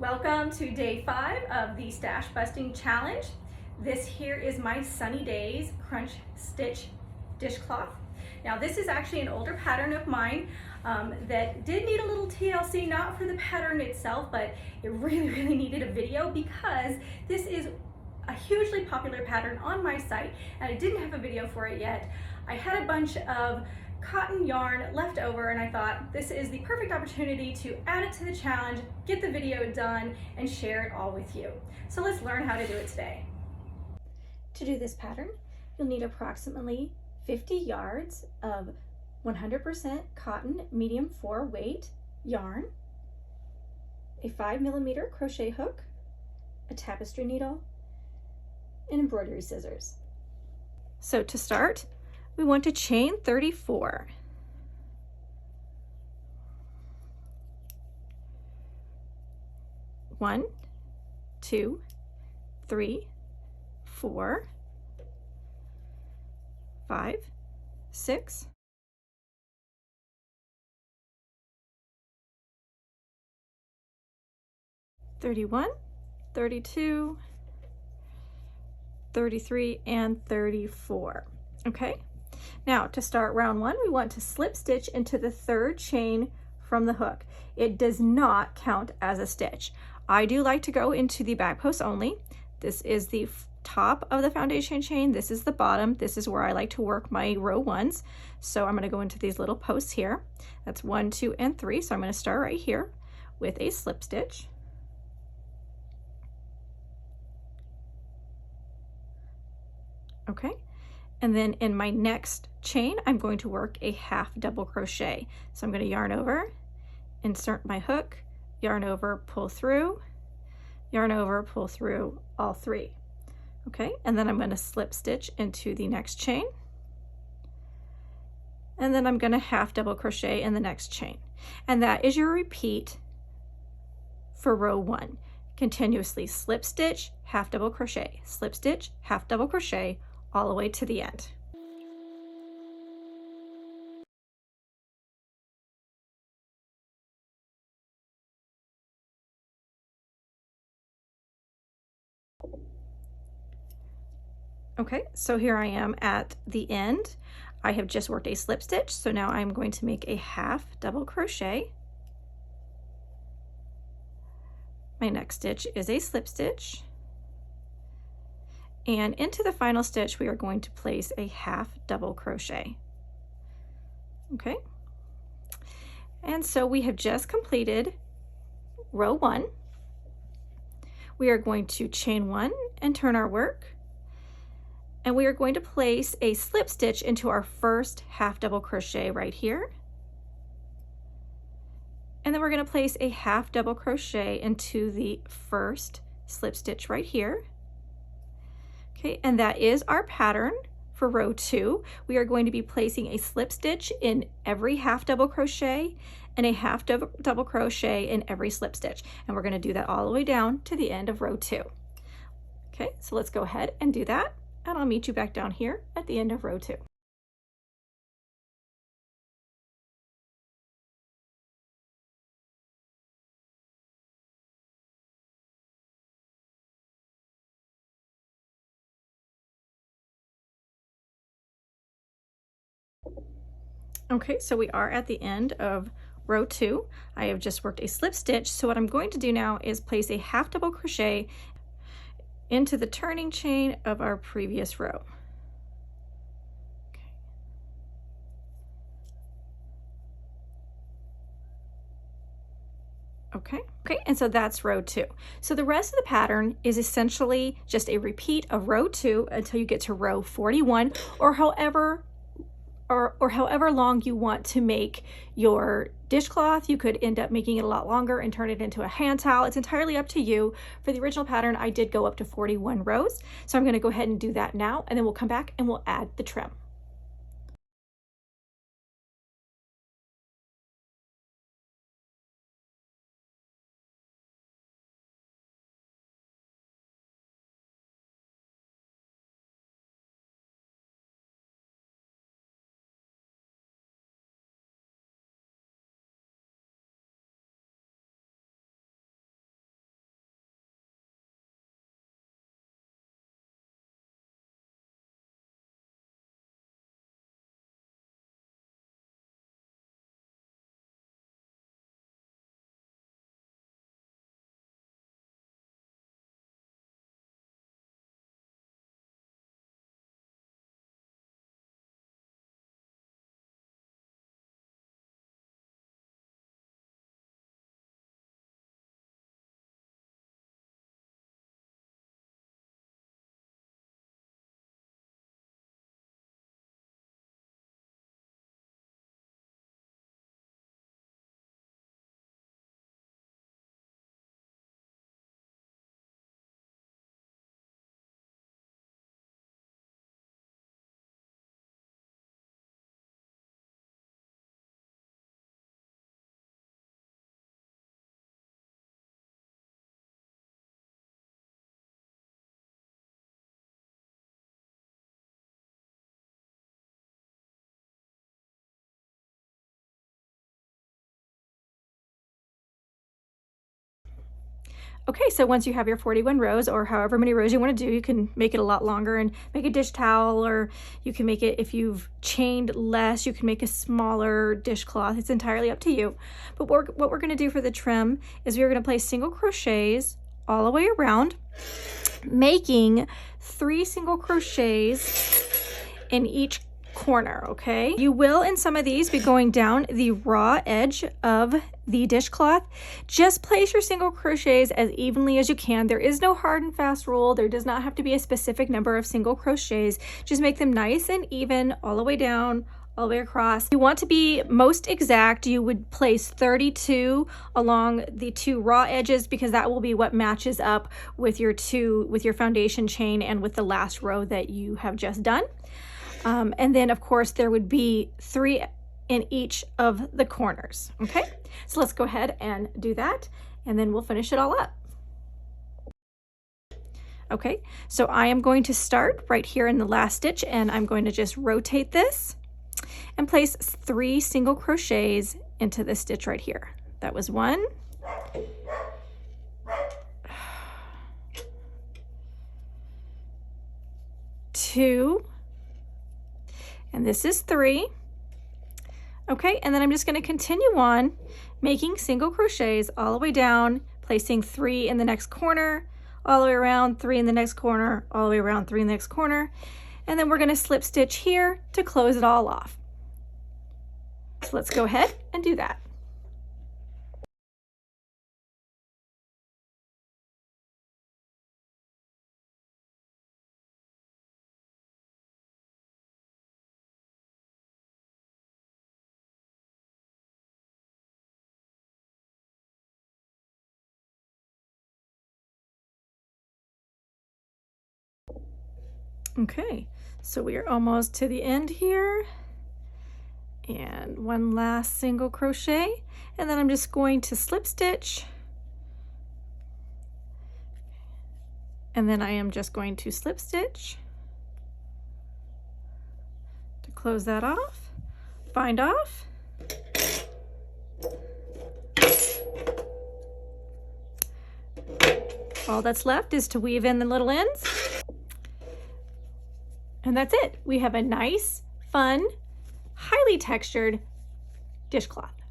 Welcome to day 5 of the Stash Busting Challenge. This here is my Sunny Days Crunch Stitch Dishcloth. Now this is actually an older pattern of mine that did need a little TLC, not for the pattern itself, but it really needed a video because this is a hugely popular pattern on my site and I didn't have a video for it yet. I had a bunch of cotton yarn left over and I thought this is the perfect opportunity to add it to the challenge, get the video done, and share it all with you. So let's learn how to do it today. To do this pattern, you'll need approximately 50 yards of 100% cotton medium 4 weight yarn, a 5mm crochet hook, a tapestry needle, and embroidery scissors. So to start, we want to chain 34. One, two, three, 4, 5, 6, 31, 32, 33, and 34. Okay. Now to start round 1, we want to slip stitch into the 3rd chain from the hook. It does not count as a stitch. I do like to go into the back post only. This is the top of the foundation chain. This is the bottom. This is where I like to work my row 1s. So I'm going to go into these little posts here. That's 1, 2, and 3. So I'm going to start right here with a slip stitch. Okay. And then in my next chain, I'm going to work a half double crochet. So I'm going to yarn over, insert my hook, yarn over, pull through, yarn over, pull through all 3. Okay, and then I'm going to slip stitch into the next chain. And then I'm going to half double crochet in the next chain. And that is your repeat for row 1. Continuously slip stitch, half double crochet, slip stitch, half double crochet, all the way to the end. Okay, so here I am at the end. I have just worked a slip stitch, so now I'm going to make a half double crochet. My next stitch is a slip stitch. And into the final stitch, we are going to place a half double crochet. Okay. And so we have just completed row 1. We are going to chain 1 and turn our work. And we are going to place a slip stitch into our first half double crochet right here. And then we're going to place a half double crochet into the first slip stitch right here. Okay, and that is our pattern for row 2. We are going to be placing a slip stitch in every half double crochet and a half double crochet in every slip stitch. And we're going to do that all the way down to the end of row 2. Okay, so let's go ahead and do that. And I'll meet you back down here at the end of row 2. Okay, so we are at the end of row 2. I have just worked a slip stitch. So what I'm going to do now is place a half double crochet into the turning chain of our previous row. Okay, and so that's row 2. So the rest of the pattern is essentially just a repeat of row 2 until you get to row 41, or however long you want to make your dishcloth. You could end up making it a lot longer and turn it into a hand towel. It's entirely up to you. For the original pattern, I did go up to 41 rows. So I'm going to go ahead and do that now, and then we'll come back and we'll add the trim. Okay, so once you have your 41 rows, or however many rows you want to do, you can make it a lot longer and make a dish towel, or you can make it, if you've chained less, you can make a smaller dishcloth. It's entirely up to you. But what we're going to do for the trim is we're going to place single crochets all the way around, making 3 single crochets in each corner, okay? You will, in some of these, be going down the raw edge of the dishcloth. Just place your single crochets as evenly as you can. There is no hard and fast rule. There does not have to be a specific number of single crochets. Just make them nice and even all the way down, all the way across. If you want to be most exact, you would place 32 along the 2 raw edges, because that will be what matches up with your foundation chain and with the last row that you have just done. And then of course there would be 3 in each of the corners. Okay, so let's go ahead and do that, and then we'll finish it all up. Okay, so I am going to start right here in the last stitch, and I'm going to just rotate this and place 3 single crochets into this stitch right here. That was 1, 2, and this is 3. Okay, and then I'm just going to continue on making single crochets all the way down, placing 3 in the next corner, all the way around, 3 in the next corner, all the way around, 3 in the next corner, and then we're going to slip stitch here to close it all off. So let's go ahead and do that. Okay, so we are almost to the end here, and one last single crochet, and then I'm just going to slip stitch, and then I am just going to slip stitch to close that off, bind off, all that's left is to weave in the little ends. And that's it. We have a nice, fun, highly textured dishcloth.